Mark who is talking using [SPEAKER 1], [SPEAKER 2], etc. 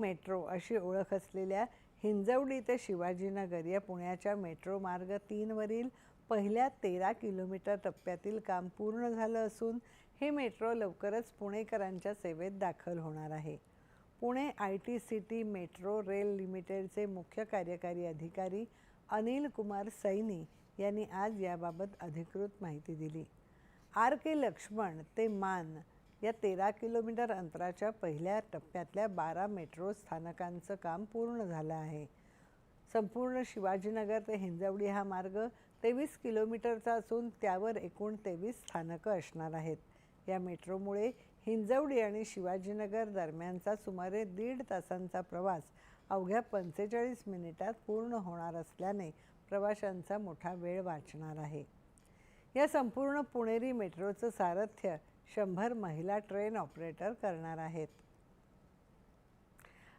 [SPEAKER 1] Metro अशी ओळख असलेल्या हिंजवडी ते शिवाजीनगर या पुण्याच्या मेट्रो मार्ग 3 वरील पहिल्या 13 किलोमीटर टप्प्यातील काम पूर्ण झालं असून हे मेट्रो लवकरच पुणेकरांच्या सेवेत दाखल होणार आहे. पुणे ITCT मेट्रो रेल लिमिटेडचे मुख्य कार्यकारी अधिकारी अनिल कुमार सैनी यांनी आज याबाबत अधिकृत माहिती दिली. RK लक्ष्मण ते मान या 13 किलोमीटर अंतराच्या पहिल्या टप्प्यातल्या 12 मेट्रो स्थानकांचं काम पूर्ण झालं आहे. संपूर्ण शिवाजीनगर ते हिंजवडी हा मार्ग 23 किलोमीटरचा असून त्यावर एकूण 23 स्थानकं असणार आहेत. या मेट्रोमुळे हिंजवडी आणि शिवाजीनगर दरम्यानचा सुमारे 1.5 तासांचा प्रवास अवघ्या 45 मिनिटात पूर्ण होणार असल्याने प्रवाशांचा मोठा वेळ वाचणार आहे. या संपूर्ण पुणेरी मेट्रोचं सारथ्य 100 महिला ट्रेन ऑपरेटर करणार आहेत.